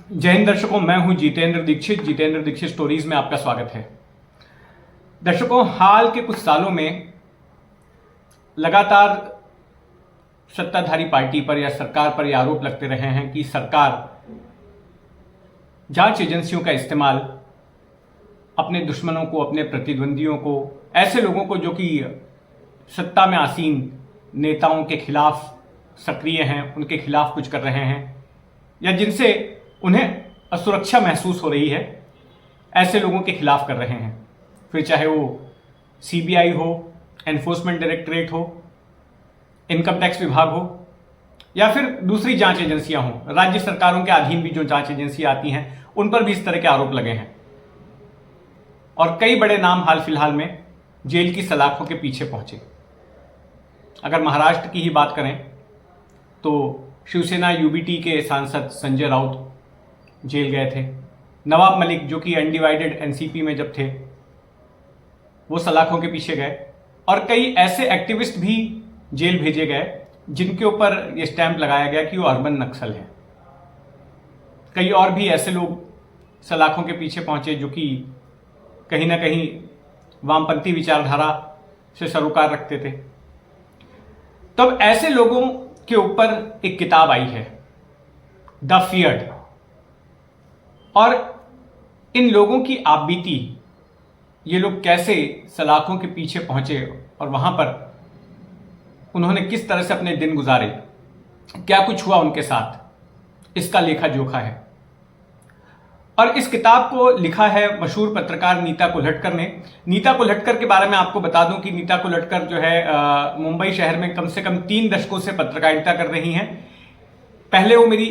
जय हिंद दर्शकों, मैं हूं जितेंद्र दीक्षित स्टोरीज में आपका स्वागत है। दर्शकों, हाल के कुछ सालों में लगातार सत्ताधारी पार्टी पर या सरकार पर यह आरोप लगते रहे हैं कि सरकार जांच एजेंसियों का इस्तेमाल अपने दुश्मनों को, अपने प्रतिद्वंदियों को, ऐसे लोगों को जो कि सत्ता में आसीन नेताओं के खिलाफ सक्रिय हैं, उनके खिलाफ कुछ कर रहे हैं या जिनसे उन्हें असुरक्षा महसूस हो रही है, ऐसे लोगों के खिलाफ कर रहे हैं। फिर चाहे वो सीबीआई हो, एनफोर्समेंट डायरेक्टरेट हो, इनकम टैक्स विभाग हो या फिर दूसरी जांच एजेंसियां हों, राज्य सरकारों के अधीन भी जो जांच एजेंसियां आती हैं, उन पर भी इस तरह के आरोप लगे हैं। और कई बड़े नाम हाल फिलहाल में जेल की सलाखों के पीछे पहुंचे। अगर महाराष्ट्र की ही बात करें तो शिवसेना यूबीटी के सांसद संजय राउत जेल गए थे। नवाब मलिक जो कि अनडिवाइडेड एनसीपी में जब थे, वो सलाखों के पीछे गए। और कई ऐसे एक्टिविस्ट भी जेल भेजे गए जिनके ऊपर ये स्टैंप लगाया गया कि वो अर्बन नक्सल है। कई और भी ऐसे लोग सलाखों के पीछे पहुंचे जो कि कहीं ना कहीं वामपंथी विचारधारा से सरोकार रखते थे। तब ऐसे लोगों के ऊपर एक किताब आई है, द फियर्ड। और इन लोगों की आपबीती, ये लोग कैसे सलाखों के पीछे पहुंचे और वहां पर उन्होंने किस तरह से अपने दिन गुजारे, क्या कुछ हुआ उनके साथ, इसका लेखा जोखा है। और इस किताब को लिखा है मशहूर पत्रकार नीता कोल्हटकर ने। नीता कोल्हटकर के बारे में आपको बता दूं कि नीता कोल्हटकर जो है मुंबई शहर में कम से कम 3 दशकों से पत्रकारिता कर रही हैं। पहले वो मेरी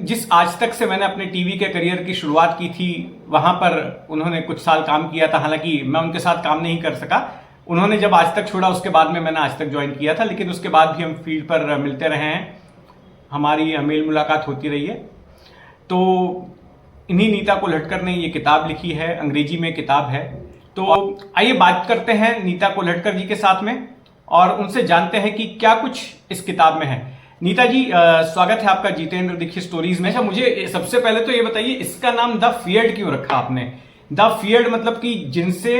जिस आज तक से मैंने अपने टीवी के करियर की शुरुआत की थी, वहां पर उन्होंने कुछ साल काम किया था। हालांकि मैं उनके साथ काम नहीं कर सका। उन्होंने जब आज तक छोड़ा, उसके बाद में मैंने आज तक ज्वाइन किया था, लेकिन उसके बाद भी हम फील्ड पर मिलते रहे हैं, हमारी मेल मुलाकात होती रही है। तो इन्हीं नीता कोल्हटकर ने ये किताब लिखी है, अंग्रेजी में किताब है। तो आइए बात करते हैं नीता कोल्हटकर जी के साथ में और उनसे जानते हैं कि क्या कुछ इस किताब में है। नीता जी, स्वागत है आपका जितेंद्र दीक्षित स्टोरीज में। अच्छा, मुझे सबसे पहले तो ये बताइए, इसका नाम द फियर्ड क्यों रखा आपने? द फियर्ड मतलब कि जिनसे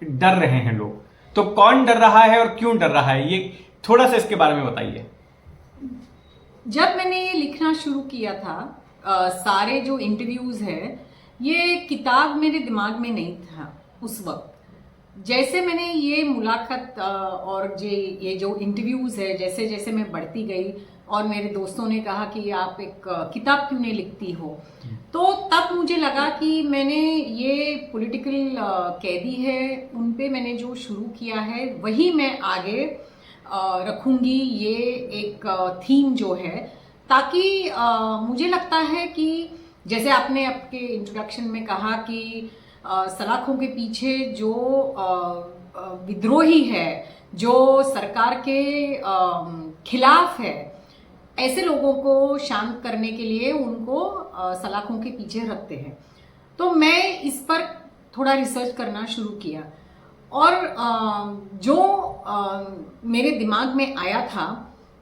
डर रहे हैं लोग। तो कौन डर रहा है और क्यों डर रहा है, ये थोड़ा सा इसके बारे में बताइए। जब मैंने ये लिखना शुरू किया था, सारे जो इंटरव्यूज है, ये किताब मेरे दिमाग में नहीं था उस वक्त। जैसे मैंने ये मुलाकात और ये जो इंटरव्यूज है, जैसे जैसे मैं बढ़ती गई और मेरे दोस्तों ने कहा कि आप एक किताब क्यों नहीं लिखती हो, तो तब मुझे लगा कि मैंने ये पॉलिटिकल कैदी है, उन पे मैंने जो शुरू किया है वही मैं आगे रखूंगी, ये एक थीम जो है। ताकि मुझे लगता है कि जैसे आपने आपके इंट्रोडक्शन में कहा कि सलाखों के पीछे जो विद्रोही है, जो सरकार के खिलाफ है, ऐसे लोगों को शांत करने के लिए उनको सलाखों के पीछे रखते हैं। तो मैं इस पर थोड़ा रिसर्च करना शुरू किया और जो मेरे दिमाग में आया था,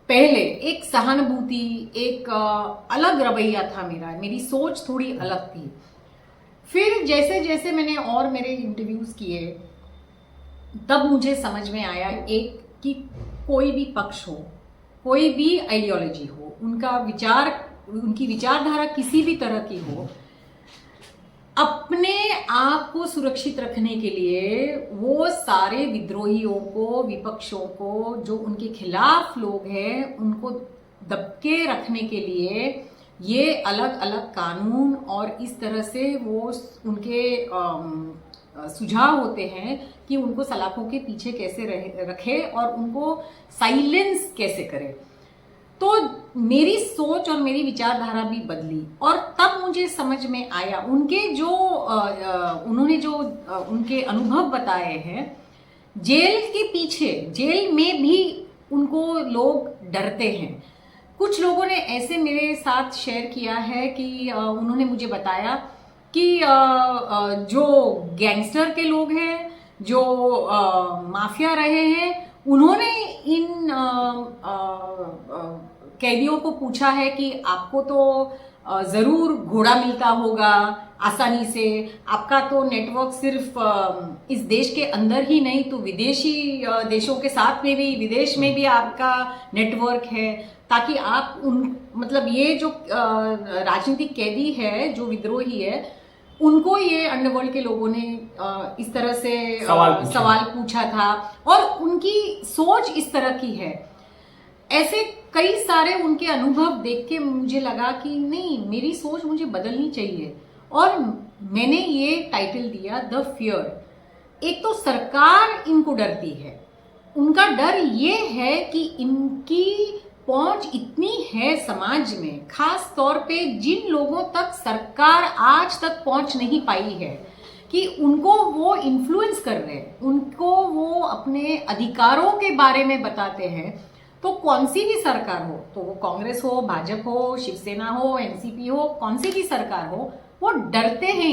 पहले एक सहानुभूति, एक अलग रवैया था मेरी सोच थोड़ी अलग थी। फिर जैसे जैसे मैंने और मेरे इंटरव्यूज किए, तब मुझे समझ में आया एक कि कोई भी पक्ष हो, कोई भी आइडियोलॉजी हो, उनकी विचारधारा किसी भी तरह की हो, अपने आप को सुरक्षित रखने के लिए वो सारे विद्रोहियों को, विपक्षों को, जो उनके खिलाफ लोग हैं, उनको दबके रखने के लिए ये अलग अलग कानून और इस तरह से वो उनके सुझाव होते हैं कि उनको सलाखों के पीछे कैसे रखे और उनको साइलेंस कैसे करे। तो मेरी सोच और मेरी विचारधारा भी बदली और तब मुझे समझ में आया उनके जो उन्होंने जो उनके अनुभव बताए हैं, जेल के पीछे, जेल में भी उनको लोग डरते हैं। कुछ लोगों ने ऐसे मेरे साथ शेयर किया है कि उन्होंने मुझे बताया कि जो गैंगस्टर के लोग हैं, जो माफिया रहे हैं, उन्होंने इन कैदियों को पूछा है कि आपको तो जरूर घोड़ा मिलता होगा आसानी से। आपका तो नेटवर्क सिर्फ इस देश के अंदर ही नहीं तो विदेशी देशों के साथ में भी, विदेश में भी आपका नेटवर्क है, ताकि आप उन मतलब ये जो राजनीतिक कैदी है, जो विद्रोही है, उनको ये अंडरवर्ल्ड के लोगों ने इस तरह से सवाल पूछा था और उनकी सोच इस तरह की है। ऐसे कई सारे उनके अनुभव देख के मुझे लगा कि नहीं, मेरी सोच मुझे बदलनी चाहिए और मैंने ये टाइटल दिया द फियर। एक तो सरकार इनको डरती है, उनका डर ये है कि इनकी पहुंच इतनी है समाज में, खास तौर पे जिन लोगों तक सरकार आज तक पहुंच नहीं पाई है, कि उनको वो इन्फ्लुएंस कर रहे हैं, उनको वो अपने अधिकारों के बारे में बताते हैं। तो कौन सी भी सरकार हो, तो वो कांग्रेस हो, भाजपा हो, शिवसेना हो, एनसीपी हो, कौन सी भी सरकार हो, वो डरते हैं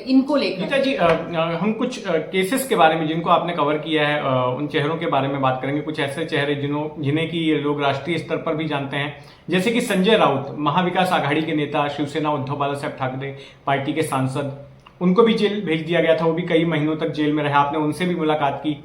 इनको लेकर। गीता जी, हम कुछ केसेस के बारे में जिनको आपने कवर किया है, उन चेहरों के बारे में बात करेंगे। कुछ ऐसे चेहरे जिन्हें की लोग राष्ट्रीय स्तर पर भी जानते हैं, जैसे कि संजय राउत, महाविकास आघाड़ी के नेता, शिवसेना उद्धव बालासाहेब ठाकरे पार्टी के सांसद, उनको भी जेल भेज दिया गया था, वो भी कई महीनों तक जेल में रहे। आपने उनसे भी मुलाकात की,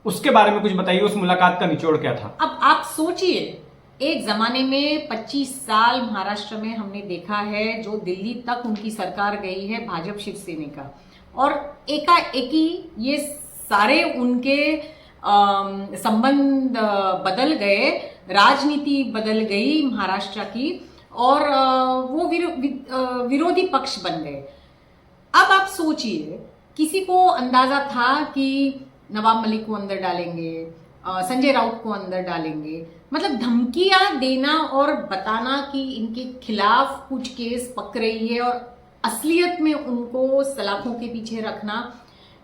उसके बारे में कुछ बताइए, उस मुलाकात का निचोड़ क्या था? अब आप सोचिए, एक जमाने में 25 साल महाराष्ट्र में हमने देखा है, जो दिल्ली तक उनकी सरकार गई है भाजपा शिवसेना का, और एकाएकी ये सारे उनके संबंध बदल गए, राजनीति बदल गई महाराष्ट्र की, और वो विरोधी पक्ष बन गए। अब आप सोचिए, किसी को अंदाजा था कि नवाब मलिक को अंदर डालेंगे, संजय राउत को अंदर डालेंगे, मतलब धमकियां देना और बताना कि इनके खिलाफ कुछ केस पक रही है और असलियत में उनको सलाखों के पीछे रखना,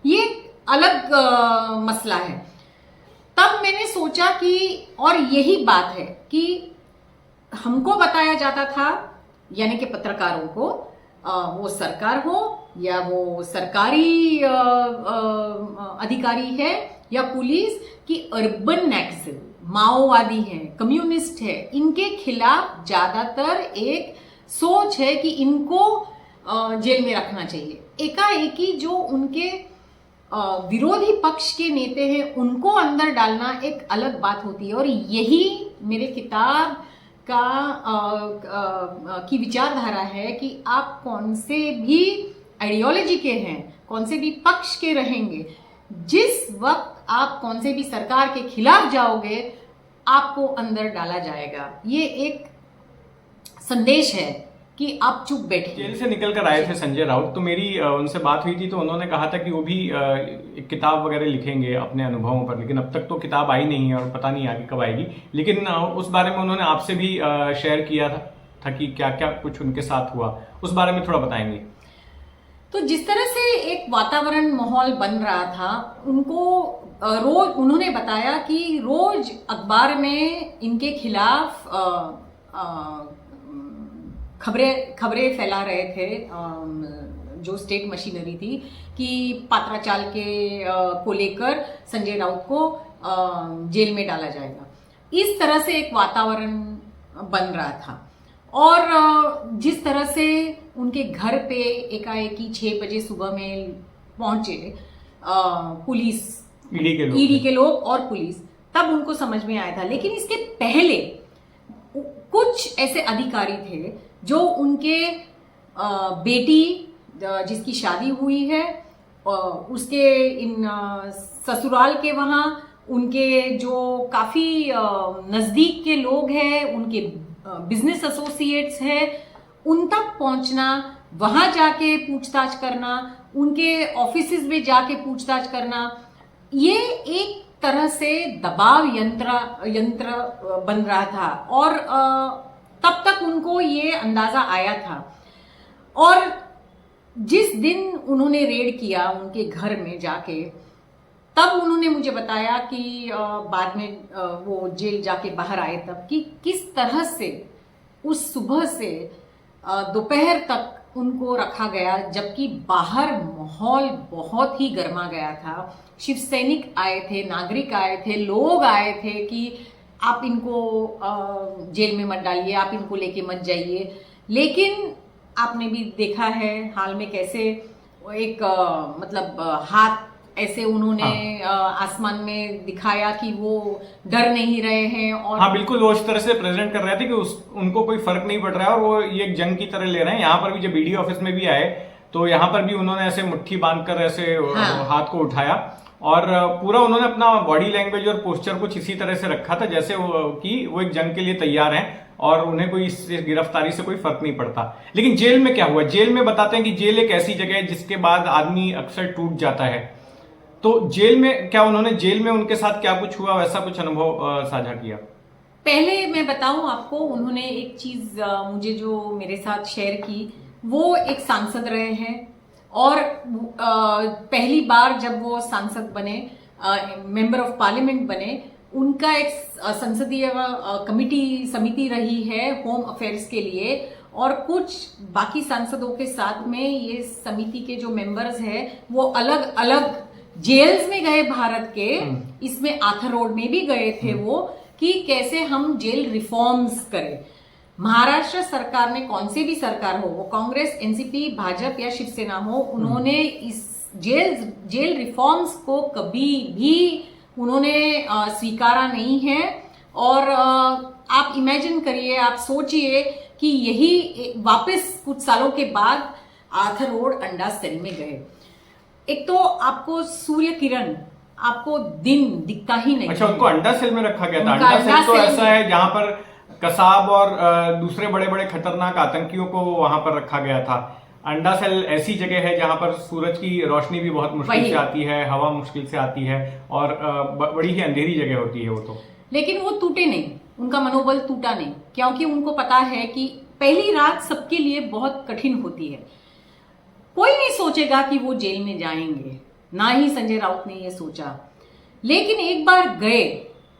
ये अलग मसला है। तब मैंने सोचा कि, और यही बात है कि हमको बताया जाता था, यानी कि पत्रकारों को, वो सरकार हो या वो सरकारी अधिकारी है या पुलिस, कि अर्बन नक्सल, माओवादी हैं, कम्युनिस्ट है, इनके खिलाफ ज्यादातर एक सोच है कि इनको जेल में रखना चाहिए। एकाएकी जो उनके विरोधी पक्ष के नेता हैं, उनको अंदर डालना एक अलग बात होती है। और यही मेरे किताब की विचारधारा है कि आप कौन से भी आइडियोलॉजी के हैं, कौन से भी पक्ष के रहेंगे, जिस वक्त आप कौन से भी सरकार के खिलाफ जाओगे, आपको अंदर डाला जाएगा। ये एक संदेश है कि आप चुप बैठिए। जेल से निकल कर आए थे संजय राउत, तो मेरी उनसे बात हुई थी, तो उन्होंने कहा था कि वो भी एक किताब वगैरह लिखेंगे अपने अनुभवों पर, लेकिन अब तक तो किताब आई नहीं है और पता नहीं आगे कब आएगी। लेकिन उस बारे में उन्होंने आपसे भी शेयर किया था कि क्या क्या कुछ उनके साथ हुआ, उस बारे में थोड़ा बताएंगे? तो जिस तरह से एक वातावरण माहौल बन रहा था, उनको रोज उन्होंने बताया कि रोज अखबार में इनके खिलाफ खबरें फैला रहे थे, जो स्टेट मशीनरी थी, कि पात्राचाल को लेकर संजय राउत को जेल में डाला जाएगा। इस तरह से एक वातावरण बन रहा था। और जिस तरह से उनके घर पे एकाएकी 6 बजे सुबह में पहुंचे पुलिस, ईडी के लोग और पुलिस, तब उनको समझ में आया था। लेकिन इसके पहले कुछ ऐसे अधिकारी थे जो उनके बेटी जिसकी शादी हुई है, उसके इन ससुराल के वहाँ उनके जो काफी नजदीक के लोग हैं, उनके बिजनेस एसोसिएट्स हैं, उन तक पहुंचना, वहां जाके पूछताछ करना, उनके ऑफिसेज में जाके पूछताछ करना, ये एक तरह से दबाव यंत्र बन रहा था। और तब तक उनको ये अंदाजा आया था। और जिस दिन उन्होंने रेड किया उनके घर में जाके, तब उन्होंने मुझे बताया कि बाद में वो जेल जाके बाहर आए तब, कि किस तरह से उस सुबह से दोपहर तक उनको रखा गया, जबकि बाहर माहौल बहुत ही गर्मा गया था। शिव सैनिक आए थे, नागरिक आए थे, लोग आए थे कि आप इनको जेल में मत डालिए, आप इनको लेके मत जाइए। लेकिन आपने भी देखा है हाल में कैसे एक मतलब हाथ ऐसे उन्होंने आसमान में दिखाया कि वो डर नहीं रहे हैं। और हाँ बिल्कुल, वो इस तरह से प्रेजेंट कर रहे थे कि उनको कोई फर्क नहीं पड़ रहा है और वो ये एक जंग की तरह ले रहे हैं। यहाँ पर भी जब बीडीओ ऑफिस में भी आए तो यहाँ पर भी उन्होंने ऐसे मुट्ठी बांधकर ऐसे हाथ को उठाया और पूरा उन्होंने अपना बॉडी लैंग्वेज और पोस्चर कुछ इसी तरह से रखा था जैसे कि वो एक जंग के लिए तैयार हैं और उन्हें कोई इस गिरफ्तारी से कोई फर्क नहीं पड़ता। लेकिन जेल में क्या हुआ? जेल में बताते हैं कि जेल एक ऐसी जगह है जिसके बाद आदमी अक्सर टूट जाता है। तो जेल में क्या, उन्होंने जेल में उनके साथ क्या कुछ हुआ, वैसा कुछ अनुभव साझा किया? पहले मैं बताऊं आपको, उन्होंने एक चीज मुझे जो मेरे साथ शेयर की, वो एक सांसद रहे हैं और पहली बार जब वो सांसद बने, मेंबर ऑफ पार्लियामेंट बने, उनका एक संसदीय समिति रही है होम अफेयर्स के लिए और कुछ बाकी सांसदों के साथ में ये समिति के जो मेंबर्स हैं वो अलग अलग जेल्स में गए भारत के। इसमें आर्थर रोड में भी गए थे वो, कि कैसे हम जेल रिफॉर्म्स करें। महाराष्ट्र सरकार ने, कौन सी भी सरकार हो, वो कांग्रेस, एनसीपी, भाजपा या शिवसेना हो, उन्होंने इस जेल रिफॉर्म्स को कभी भी उन्होंने स्वीकारा नहीं है। और आप इमेजिन करिए, आप सोचिए कि यही वापस कुछ सालों के बाद आर्थर रोड अंडा सेल में गए। एक तो आपको सूर्य किरण, आपको दिन दिखता ही नहीं। अच्छा, उनको अंडा सेल में रखा गया था? अंडा सेल तो ऐसा है जहां पर कसाब और दूसरे बड़े बड़े खतरनाक आतंकियों को वहां पर रखा गया था। अंडा सेल ऐसी जगह है जहां पर सूरज की रोशनी भी बहुत मुश्किल से आती है, हवा मुश्किल से आती है और बड़ी ही अंधेरी जगह होती है वो तो। लेकिन वो टूटे नहीं, उनका मनोबल टूटा नहीं, क्योंकि उनको पता है कि पहली रात सबके लिए बहुत कठिन होती है। कोई नहीं सोचेगा कि वो जेल में जाएंगे, ना ही संजय राउत ने ये सोचा। लेकिन एक बार गए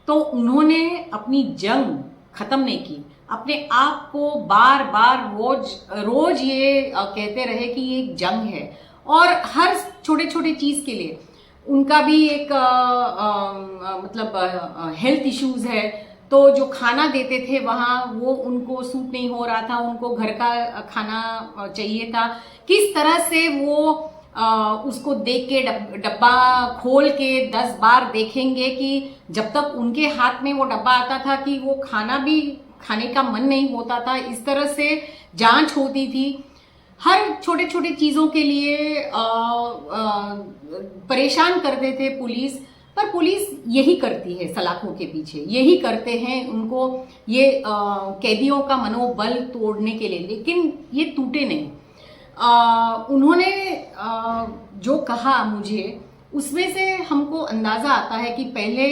तो उन्होंने अपनी जंग खत्म नहीं की, अपने आप को बार बार रोज ये कहते रहे कि ये एक जंग है। और हर छोटे छोटे चीज के लिए उनका भी एक मतलब हेल्थ इश्यूज है, तो जो खाना देते थे वहां वो उनको सूट नहीं हो रहा था, उनको घर का खाना चाहिए था। किस तरह से वो उसको देख के डब्बा खोल के 10 बार देखेंगे कि जब तक उनके हाथ में वो डब्बा आता था कि वो खाना भी खाने का मन नहीं होता था। इस तरह से जांच होती थी, हर छोटे छोटे चीजों के लिए परेशान करते थे पुलिस। पर पुलिस यही करती है, सलाखों के पीछे यही करते हैं, उनको ये कैदियों का मनोबल तोड़ने के लिए। लेकिन ये टूटे नहीं। उन्होंने जो कहा मुझे, उसमें से हमको अंदाजा आता है कि पहले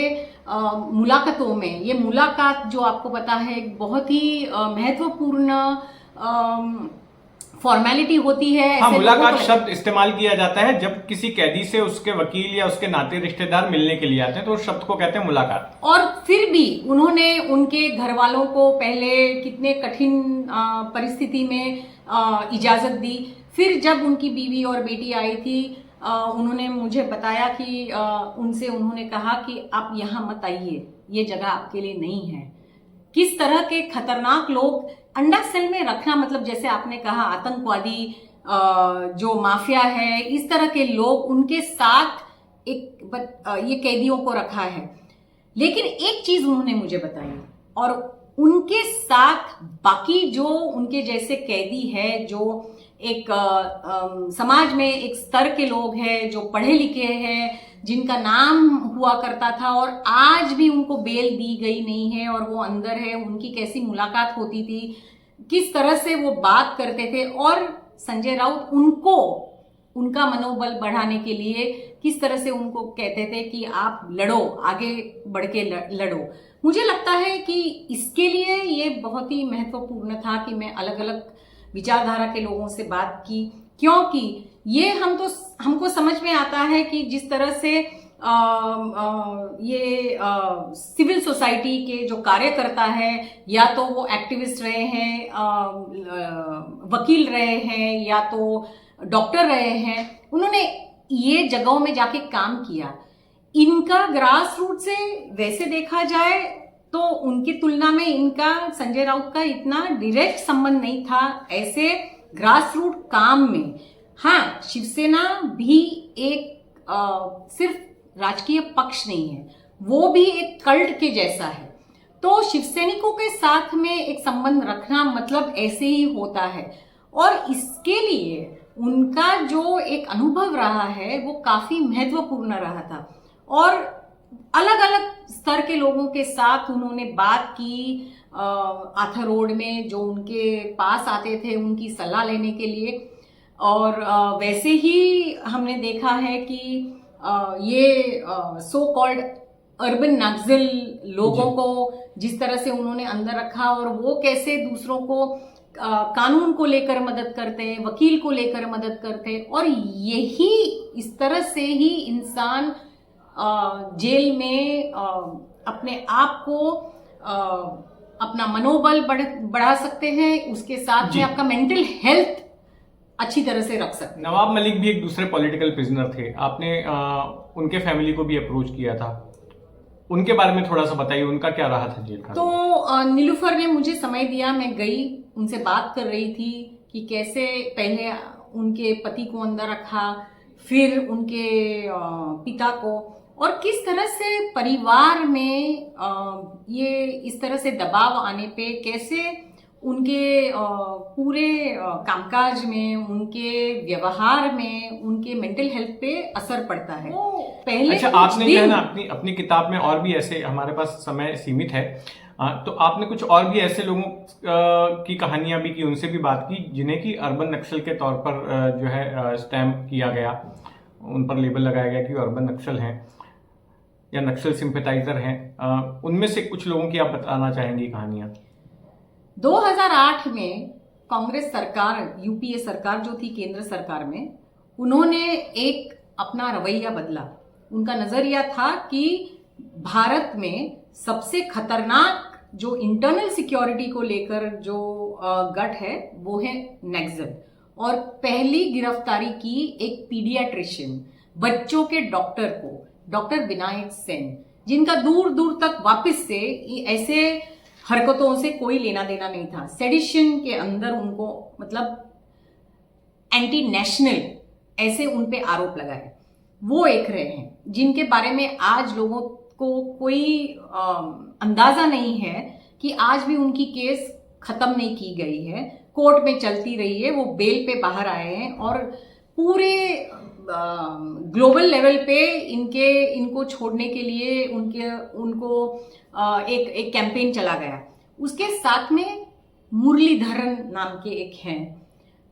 मुलाकातों में, ये मुलाकात जो आपको पता है बहुत ही महत्वपूर्ण फॉर्मेलिटी होती है। हाँ, मुलाकात शब्द इस्तेमाल किया जाता है जब किसी कैदी से उसके वकील या उसके नाते रिश्तेदार मिलने के लिए आते हैं, तो उस शब्द को कहते हैं मुलाकात। और फिर भी उन्होंने उनके घर वालों को पहले कितने कठिन परिस्थिति में इजाजत दी। फिर जब उनकी बीवी और बेटी आई थी, उन्होंने मुझे बताया कि उनसे उन्होंने कहा कि आप यहाँ मत आइए, ये जगह आपके लिए नहीं है। किस तरह के खतरनाक लोग अंडा सेल में रखना, मतलब जैसे आपने कहा आतंकवादी, जो माफिया है, इस तरह के लोग, उनके साथ ये कैदियों को रखा है। लेकिन एक चीज उन्होंने मुझे बताई, और उनके साथ बाकी जो उनके जैसे कैदी है, जो एक समाज में एक स्तर के लोग हैं, जो पढ़े लिखे हैं, जिनका नाम हुआ करता था और आज भी उनको बेल दी गई नहीं है और वो अंदर है, उनकी कैसी मुलाकात होती थी, किस तरह से वो बात करते थे। और संजय राउत उनको, उनका मनोबल बढ़ाने के लिए किस तरह से उनको कहते थे कि आप लड़ो, आगे बढ़ के लड़ो। मुझे लगता है कि इसके लिए ये बहुत ही महत्वपूर्ण था कि मैं अलग अलग विचारधारा के लोगों से बात की, क्योंकि ये हमको समझ में आता है कि जिस तरह से ये सिविल सोसाइटी के जो कार्यकर्ता है, या तो वो एक्टिविस्ट रहे हैं, वकील रहे हैं, या तो डॉक्टर रहे हैं, उन्होंने ये जगहों में जाके काम किया। इनका ग्रास रूट से वैसे देखा जाए तो उनकी तुलना में इनका संजय राउत का इतना डायरेक्ट संबंध नहीं था ऐसे ग्रास रूट काम में। हाँ, शिवसेना भी एक सिर्फ राजकीय पक्ष नहीं है, वो भी एक कल्ट के जैसा है। तो शिवसैनिकों के साथ में एक संबंध रखना मतलब ऐसे ही होता है, और इसके लिए उनका जो एक अनुभव रहा है वो काफी महत्वपूर्ण रहा था। और अलग अलग स्तर के लोगों के साथ उन्होंने बात की, आर्थर रोड में जो उनके पास आते थे उनकी सलाह लेने के लिए। और वैसे ही हमने देखा है कि ये सो कॉल्ड अर्बन नक्सल लोगों को जिस तरह से उन्होंने अंदर रखा, और वो कैसे दूसरों को कानून को लेकर मदद करते हैं, वकील को लेकर मदद करते हैं, और यही इस तरह से ही इंसान जेल में अपने आप को अपना मनोबल बढ़ा सकते हैं, उसके साथ में आपका मेंटल हेल्थ अच्छी तरह से रख सकते हैं। नवाब मलिक भी एक दूसरे पॉलिटिकल प्रिजनर थे, आपने उनके फैमिली को भी अप्रोच किया था, उनके बारे में थोड़ा सा बताइए, उनका क्या रहा था जेल का? तो नीलूफर ने मुझे समय दिया, मैं गई, उनसे बात कर रही थी कि कैसे पहले उनके पति को अंदर रखा, फिर उनके पिता को, और किस तरह से परिवार में ये इस तरह से दबाव आने पे कैसे उनके पूरे कामकाज में, उनके व्यवहार में, उनके मेंटल हेल्थ पे असर पड़ता है। पहले अच्छा, आपने जो है ना अपनी किताब में, और भी ऐसे, हमारे पास समय सीमित है, तो आपने कुछ और भी ऐसे लोगों की कहानियां भी की, उनसे भी बात की जिन्हें की अर्बन नक्सल के तौर पर जो है स्टैम्प किया गया, उन पर लेबल लगाया गया कि अर्बन नक्सल हैं या नक्सल सिंपैथाइजर हैं। उनमें से कुछ लोगों की आप बताना चाहेंगी कहानियां? 2008 में कांग्रेस सरकार, यूपीए सरकार जो थी केंद्र सरकार में, उन्होंने एक अपना रवैया बदला। उनका नजरिया था कि भारत में सबसे खतरनाक जो इंटरनल सिक्योरिटी को लेकर जो गठ है वो है नक्सल। और पहली गिरफ्तारी की एक पीडियाट्रिशियन, बच्चों के डॉक्टर को, डॉक्टर विनायक सेन, जिनका दूर दूर तक वापस से ऐसे हरकतों से कोई लेना देना नहीं था। सेडिशन के अंदर उनको मतलब एंटी नेशनल ऐसे उन पे आरोप लगाए, वो एक रहे हैं जिनके बारे में आज लोगों को कोई अंदाजा नहीं है कि आज भी उनकी केस खत्म नहीं की गई है, कोर्ट में चलती रही है, वो बेल पे बाहर आए हैं, और पूरे ग्लोबल लेवल पे इनको छोड़ने के लिए उनको एक कैंपेन चला गया। उसके साथ में मुरलीधरन नाम के एक हैं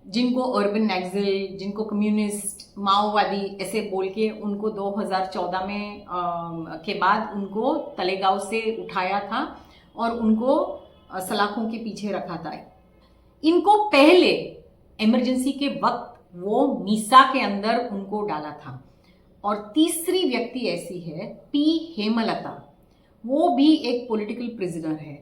जिनको अर्बन नक्सल, जिनको कम्युनिस्ट, माओवादी ऐसे बोल के उनको 2014 में के बाद उनको तलेगांव से उठाया था और उनको सलाखों के पीछे रखा था। इनको पहले इमरजेंसी के वक्त वो मीसा के अंदर उनको डाला था। और तीसरी व्यक्ति ऐसी है पी हेमलता, वो भी एक पॉलिटिकल प्रिजनर है।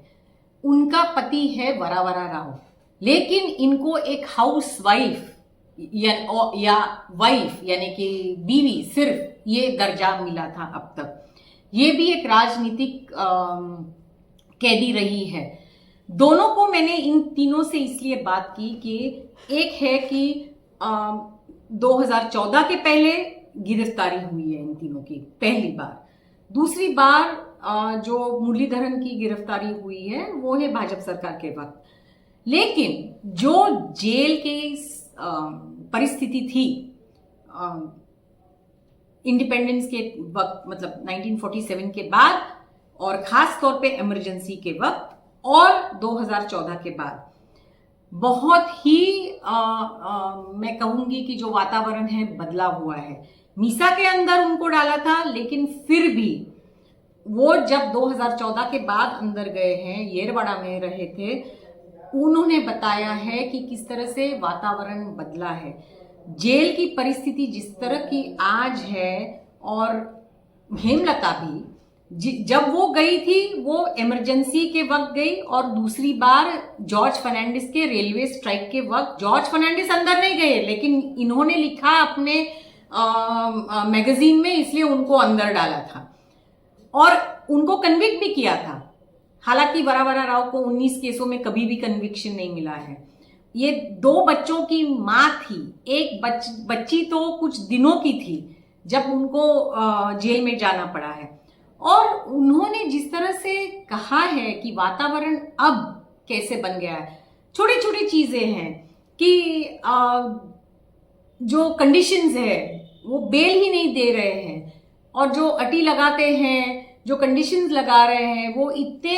उनका पति है वरावरा राव, लेकिन इनको एक हाउस वाइफ या वाइफ यानी कि बीवी सिर्फ ये दर्जा मिला था अब तक। ये भी एक राजनीतिक कैदी रही है। दोनों को मैंने इन तीनों से इसलिए बात की कि एक है कि 2014 के पहले गिरफ्तारी हुई है इन तीनों की पहली बार। दूसरी बार जो मुरलीधरन की गिरफ्तारी हुई है वो है भाजपा सरकार के वक्त। लेकिन जो जेल की परिस्थिति थी इंडिपेंडेंस के वक्त, मतलब 1947 के बाद, और खास तौर पे इमरजेंसी के वक्त और 2014 के बाद, बहुत ही मैं कहूंगी कि जो वातावरण है बदला हुआ है। मीसा के अंदर उनको डाला था, लेकिन फिर भी वो जब 2014 के बाद अंदर गए हैं, येरवाड़ा में रहे थे, उन्होंने बताया है कि किस तरह से वातावरण बदला है। जेल की परिस्थिति जिस तरह की आज है, और हेमलता भी जब वो गई थी वो इमरजेंसी के वक्त गई, और दूसरी बार जॉर्ज फर्नांडिस के रेलवे स्ट्राइक के वक्त। जॉर्ज फर्नांडिस अंदर नहीं गए, लेकिन इन्होंने लिखा अपने मैगजीन में, इसलिए उनको अंदर डाला था और उनको कन्विक्ट भी किया था। हालांकि वरावरा राव को 19 केसों में कभी भी कन्विक्शन नहीं मिला है। ये 2 बच्चों की माँ थी, एक बच्ची तो कुछ दिनों की थी जब उनको जेल में जाना पड़ा है। और उन्होंने जिस तरह से कहा है कि वातावरण अब कैसे बन गया है, छोटी छोटी चीजें हैं कि जो कंडीशंस है वो बेल ही नहीं दे रहे हैं, और जो अटी लगाते हैं, जो कंडीशंस लगा रहे हैं वो इतने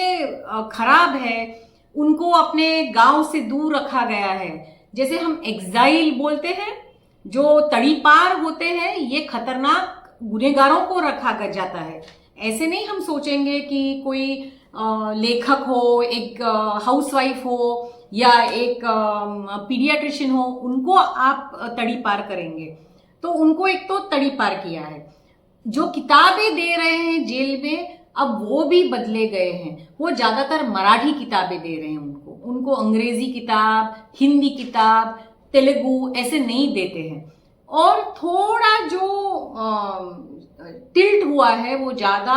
खराब है, उनको अपने गांव से दूर रखा गया है। जैसे हम एग्जाइल बोलते हैं, जो तड़ीपार होते हैं, ये खतरनाक गुनहगारों को रखा जाता है। ऐसे नहीं हम सोचेंगे कि कोई लेखक हो, एक हाउसवाइफ हो या एक पीडियाट्रिशियन हो, उनको आप तड़ीपार करेंगे। तो उनको एक तो तड़ीपार किया है। जो किताबें दे रहे हैं जेल में, अब वो भी बदले गए हैं। वो ज्यादातर मराठी किताबें दे रहे हैं उनको अंग्रेजी किताब, हिंदी किताब, तेलुगु ऐसे नहीं देते हैं। और थोड़ा जो टिल्ट हुआ है वो ज्यादा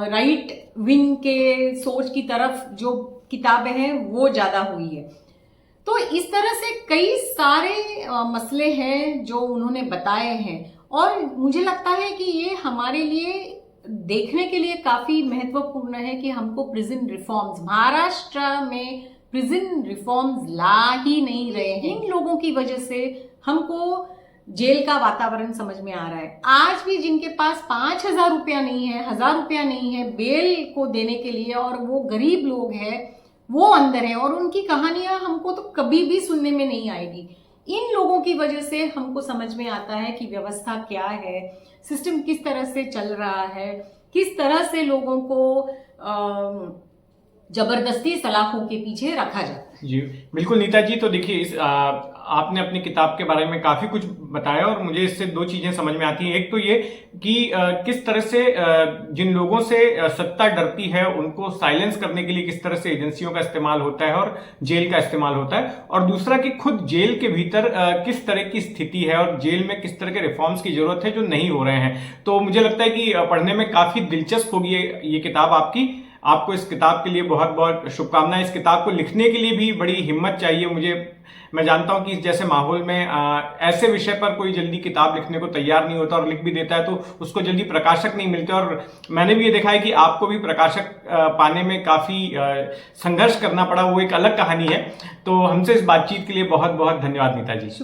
राइट विंग के सोच की तरफ जो किताबें हैं वो ज्यादा हुई है। तो इस तरह से कई सारे मसले हैं जो उन्होंने बताए हैं, और मुझे लगता है कि ये हमारे लिए देखने के लिए काफी महत्वपूर्ण है कि हमको प्रिजन रिफॉर्म्स, महाराष्ट्र में प्रिजन रिफॉर्म्स ला ही नहीं रहे हैं। इन लोगों की वजह से हमको जेल का वातावरण समझ में आ रहा है। आज भी जिनके पास 5,000 रुपया नहीं है, 1,000 रुपया नहीं है बेल को देने के लिए, और वो गरीब लोग हैं, वो अंदर है, और उनकी कहानियां हमको तो कभी भी सुनने में नहीं आएगी। इन लोगों की वजह से हमको समझ में आता है कि व्यवस्था क्या है, सिस्टम किस तरह से चल रहा है, किस तरह से लोगों को जबरदस्ती सलाखों के पीछे रखा जाता है। जी बिल्कुल नीता जी, तो देखिए आपने अपनी किताब के बारे में काफी कुछ बताया, और मुझे इससे 2 चीजें समझ में आती हैं। एक तो ये कि किस तरह से जिन लोगों से सत्ता डरती है उनको साइलेंस करने के लिए किस तरह से एजेंसियों का इस्तेमाल होता है और जेल का इस्तेमाल होता है, और दूसरा कि खुद जेल के भीतर किस तरह की स्थिति है और जेल में किस तरह के रिफॉर्म्स की जरूरत है जो नहीं हो रहे हैं। तो मुझे लगता है कि पढ़ने में काफी दिलचस्प होगी ये किताब आपकी। आपको इस किताब के लिए बहुत बहुत शुभकामनाएं। इस किताब को लिखने के लिए भी बड़ी हिम्मत चाहिए। मैं जानता हूं कि इस जैसे माहौल में ऐसे विषय पर कोई जल्दी किताब लिखने को तैयार नहीं होता, और लिख भी देता है तो उसको जल्दी प्रकाशक नहीं मिलते। और मैंने भी ये देखा है कि आपको भी प्रकाशक पाने में काफी संघर्ष करना पड़ा, वो एक अलग कहानी है। तो हमसे इस बातचीत के लिए बहुत बहुत धन्यवाद नीता जी।